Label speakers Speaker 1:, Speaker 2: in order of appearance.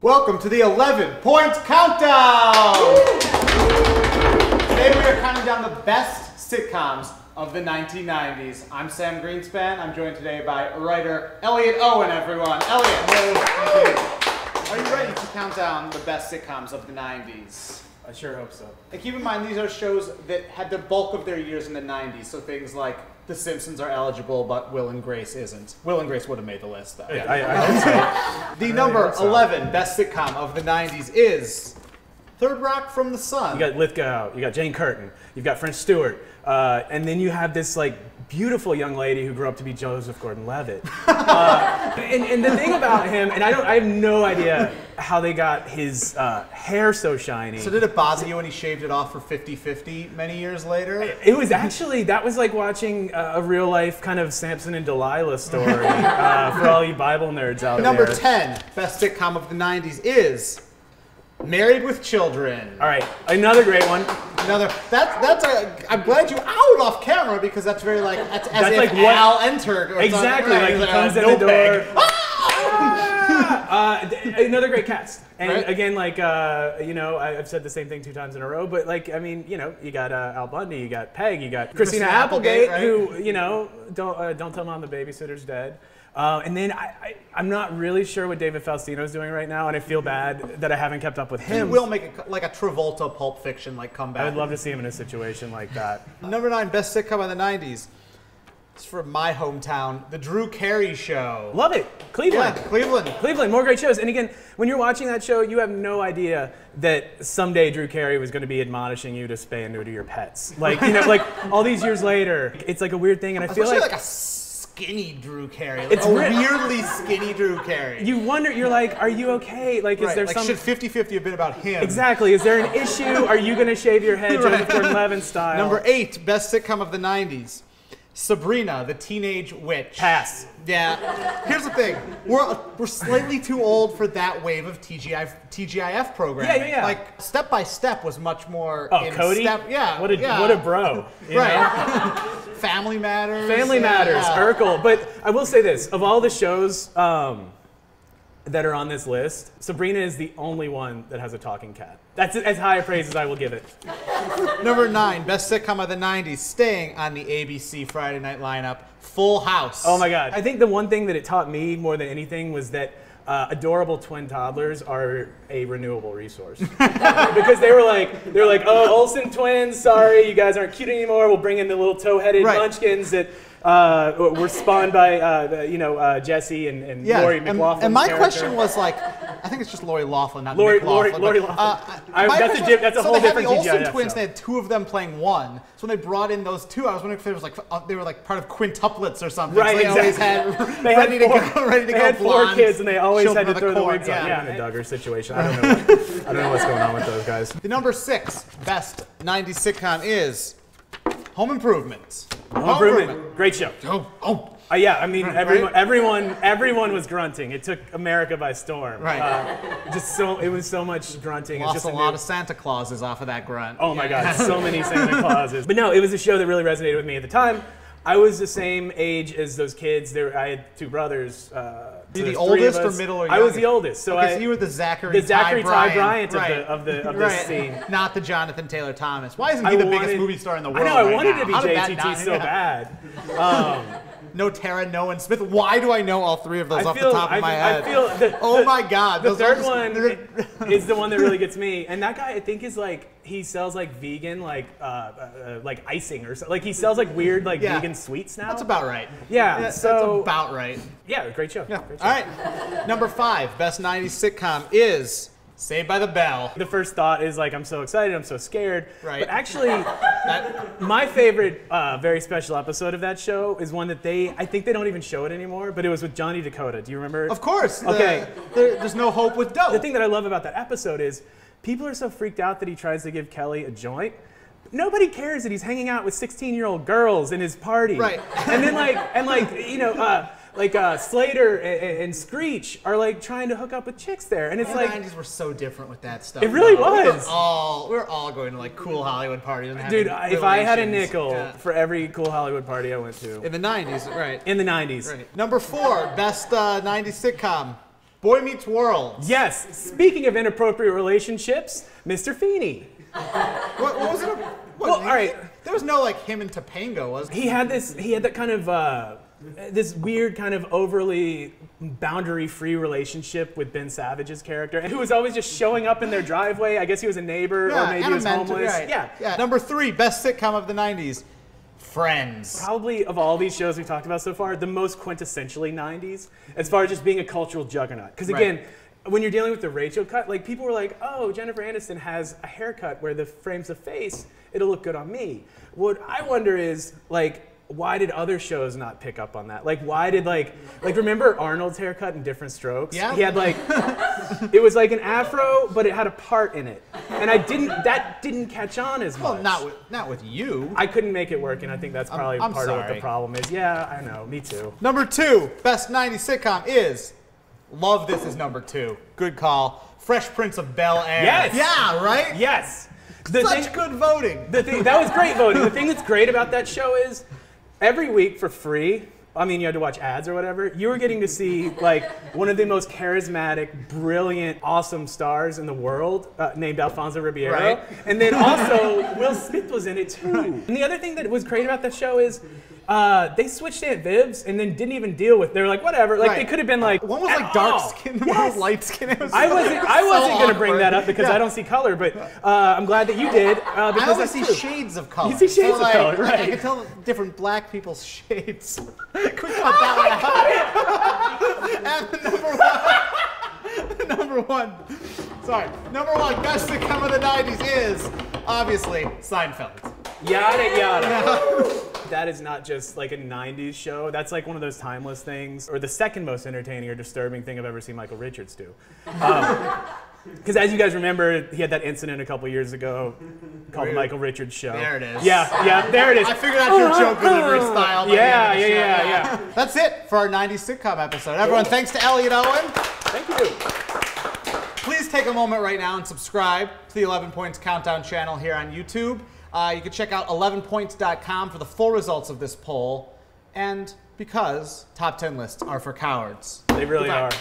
Speaker 1: Welcome to the 11-point countdown! Today we are counting down the best sitcoms of the 1990s. I'm Sam Greenspan. I'm joined today by writer Elliott Owen, everyone. Elliott, are you ready to count down the best sitcoms of the 90s?
Speaker 2: I sure hope so.
Speaker 1: And keep in mind, these are shows that had the bulk of their years in the 90s, so things like The Simpsons are eligible, but Will and Grace isn't. Will and Grace would have made the list, though.
Speaker 2: Yeah, I hope so.
Speaker 1: The number 11 best sitcom of the 90s is Third Rock from the Sun.
Speaker 2: You got Lithgow, you got Jane Curtin, you've got French Stewart, and then you have this like beautiful young lady who grew up to be Joseph Gordon-Levitt. And the thing about him, and I have no idea how they got his hair so shiny.
Speaker 1: So did it bother you when he shaved it off for 50-50 many years later?
Speaker 2: It was actually, that was like watching a real life kind of Samson and Delilah story for all you Bible nerds out
Speaker 1: Number
Speaker 2: there.
Speaker 1: 10 best sitcom of the 90s is Married with Children.
Speaker 2: All right, another great one.
Speaker 1: I'm glad you outed off camera because that's very like, that's as if
Speaker 2: like
Speaker 1: Al entered. Or
Speaker 2: exactly,
Speaker 1: something.
Speaker 2: like he comes in the door. Another great cast. And
Speaker 1: right?
Speaker 2: again, like, you know, I've said the same thing 2 times in a row, but like, I mean, you know, you got Al Bundy, you got Peg, you got Christina Applegate,
Speaker 1: right?
Speaker 2: who, you know, don't tell Mom the babysitter's dead. And then I'm not really sure what David Faustino's doing right now, and I feel bad that I haven't kept up with him.
Speaker 1: He will make like a Travolta Pulp Fiction like comeback.
Speaker 2: I would love to see him in a situation like that.
Speaker 1: Number 9 best sitcom of the 90s. It's from my hometown, The Drew Carey Show.
Speaker 2: Love it. Cleveland.
Speaker 1: Yeah, Cleveland.
Speaker 2: Cleveland, more great shows. And again, when you're watching that show, you have no idea that someday Drew Carey was going to be admonishing you to spay and neuter your pets. Like, you know, like all these years later, it's like a weird thing, and I feel
Speaker 1: like a skinny Drew Carey. Like
Speaker 2: it's
Speaker 1: a weirdly skinny Drew Carey.
Speaker 2: You wonder, you're like, are you okay? Like, is there
Speaker 1: like,
Speaker 2: some...
Speaker 1: should 50-50 have been about him?
Speaker 2: Exactly. Is there an issue? Are you going to shave your head Joseph Gordon-Levitt style?
Speaker 1: Number 8 best sitcom of the 90s. Sabrina, the Teenage Witch.
Speaker 2: Pass.
Speaker 1: Yeah. Here's the thing. We're slightly too old for that wave of TGIF programming.
Speaker 2: Yeah.
Speaker 1: Like, Step by Step was much more in
Speaker 2: Cody?
Speaker 1: step. Yeah.
Speaker 2: What a bro. You
Speaker 1: know? Family Matters.
Speaker 2: Family Matters. Urkel. But I will say this. Of all the shows that are on this list, Sabrina is the only one that has a talking cat. That's as high a praise as I will give it.
Speaker 1: Number 9, best sitcom of the 90s, staying on the ABC Friday night lineup, Full House.
Speaker 2: Oh my God. I think the one thing that it taught me more than anything was that adorable twin toddlers are a renewable resource. Because they were like, oh, Olsen twins, sorry, you guys aren't cute anymore. We'll bring in the little toe-headed munchkins that were spawned by, Jesse and Lori McLaughlin.
Speaker 1: And my question was like, I think it's just Lori Loughlin, not
Speaker 2: Lori
Speaker 1: McLaughlin.
Speaker 2: Laughlin. That's a whole different
Speaker 1: TGIF. The Olsen
Speaker 2: TGIF
Speaker 1: twins,
Speaker 2: show.
Speaker 1: they had 2 of them playing one. So when they brought in those 2, I was wondering if they was like they were like part of quintuplets or something.
Speaker 2: Right,
Speaker 1: so they
Speaker 2: exactly.
Speaker 1: always had
Speaker 2: they
Speaker 1: ready to
Speaker 2: they had 4 kids and they always had to throw the wigs on.
Speaker 1: Yeah,
Speaker 2: in a Duggar situation. I don't know what's going on with those guys.
Speaker 1: The number 6 best 90s sitcom is Home Improvement.
Speaker 2: Home Improvement. Great show. Yeah, I mean, everyone was grunting. It took America by storm.
Speaker 1: Right.
Speaker 2: It was so much grunting.
Speaker 1: Lost
Speaker 2: it's just
Speaker 1: a lot of Santa Clauses off of that grunt.
Speaker 2: Oh my God, so many Santa Clauses. But no, it was a show that really resonated with me at the time. I was the same age as those kids. I had 2 brothers.
Speaker 1: You the oldest or middle or youngest?
Speaker 2: I was the oldest. So
Speaker 1: you were the Zachary
Speaker 2: Ty Bryant
Speaker 1: of
Speaker 2: this scene.
Speaker 1: Not the Jonathan Taylor Thomas. Why isn't he the biggest movie star in the world?
Speaker 2: I know, I wanted
Speaker 1: now?
Speaker 2: to be JTT so bad.
Speaker 1: No Tara, no one Smith. Why do I know all 3 of those off the top of my head? Oh my God.
Speaker 2: The third one is the one that really gets me. And that guy, I think, is like, he sells like vegan, like icing or something. Like he sells like weird, like vegan sweets now.
Speaker 1: That's about right.
Speaker 2: Yeah,
Speaker 1: that's
Speaker 2: so.
Speaker 1: about right.
Speaker 2: Yeah, great show.
Speaker 1: Yeah.
Speaker 2: Great show.
Speaker 1: All right. Number 5, best 90s sitcom is Saved by the Bell.
Speaker 2: The first thought is like, I'm so excited, I'm so scared.
Speaker 1: Right.
Speaker 2: But actually, my favorite very special episode of that show is one that I think they don't even show it anymore, but it was with Johnny Dakota. Do you remember?
Speaker 1: Of course.
Speaker 2: Okay.
Speaker 1: There's no hope with dope.
Speaker 2: The thing that I love about that episode is people are so freaked out that he tries to give Kelly a joint. Nobody cares that he's hanging out with 16-year-old girls in his party.
Speaker 1: Right.
Speaker 2: And then Slater and Screech are like trying to hook up with chicks there, and it's
Speaker 1: the
Speaker 2: like
Speaker 1: 90s were so different with that stuff.
Speaker 2: It really was.
Speaker 1: We're all going to like cool Hollywood parties. And
Speaker 2: dude, if I had a nickel for every cool Hollywood party I went to
Speaker 1: in the 90s, right?
Speaker 2: In the 90s,
Speaker 1: right. Number 4, best 90s sitcom, Boy Meets World.
Speaker 2: Yes. Speaking of inappropriate relationships, Mr. Feeney.
Speaker 1: What was it?
Speaker 2: Well, all right.
Speaker 1: There was no like him and Topanga, was there?
Speaker 2: He had that kind of this weird kind of overly boundary-free relationship with Ben Savage's character, who was always just showing up in their driveway. I guess he was a neighbor, or maybe he was homeless.
Speaker 1: Right.
Speaker 2: Yeah.
Speaker 1: Number 3, best sitcom of the 90s. Friends.
Speaker 2: Probably of all these shows we've talked about so far, the most quintessentially 90s, as far as just being a cultural juggernaut. Because again, when you're dealing with the Rachel cut, like people were like, oh, Jennifer Aniston has a haircut where the frame's the face, it'll look good on me. What I wonder is, like, why did other shows not pick up on that? Like, why did, like remember Arnold's haircut in Different Strokes?
Speaker 1: Yeah.
Speaker 2: He had, like, it was like an afro, but it had a part in it. And that didn't catch on as much.
Speaker 1: Well, not with you.
Speaker 2: I couldn't make it work, and I think that's probably
Speaker 1: I'm
Speaker 2: part of what
Speaker 1: sorry.
Speaker 2: the problem is. Yeah, I know, me too.
Speaker 1: Number 2, best 90s sitcom is, love this is number 2. Good call. Fresh Prince of Bel-Air.
Speaker 2: Yes.
Speaker 1: Yeah, right?
Speaker 2: Yes.
Speaker 1: Such good voting.
Speaker 2: That was great voting. The thing that's great about that show is, every week for free, I mean, you had to watch ads or whatever, you were getting to see like one of the most charismatic, brilliant, awesome stars in the world, named Alfonso Ribeiro.
Speaker 1: Right.
Speaker 2: And then also, Will Smith was in it too. And the other thing that was great about that show is, they switched Aunt Viv's and then didn't even deal with. They were like, whatever. Like they could have been like,
Speaker 1: one was like dark skin, one was light skin.
Speaker 2: I wasn't going to bring that up because I don't see color, but I'm glad that you did. Because
Speaker 1: I always see shades of color.
Speaker 2: You see shades of color, right?
Speaker 1: I can tell different black people's shades. Can we cut that one out? And number one, best sitcom of the 90s is obviously Seinfeld.
Speaker 2: Yada yada. That is not just like a 90s show. That's like one of those timeless things, or the second most entertaining or disturbing thing I've ever seen Michael Richards do. Because as you guys remember, he had that incident a couple years ago called the Michael Richards Show.
Speaker 1: There it is.
Speaker 2: Yeah, there it is.
Speaker 1: I figured out your joke delivery style.
Speaker 2: Yeah.
Speaker 1: That's it for our 90s sitcom episode. Everyone, thanks to Elliott Owen.
Speaker 2: Thank you.
Speaker 1: Please take a moment right now and subscribe to the 11 Points Countdown channel here on YouTube. You can check out 11points.com for the full results of this poll. And because top 10 lists are for cowards.
Speaker 2: They really are.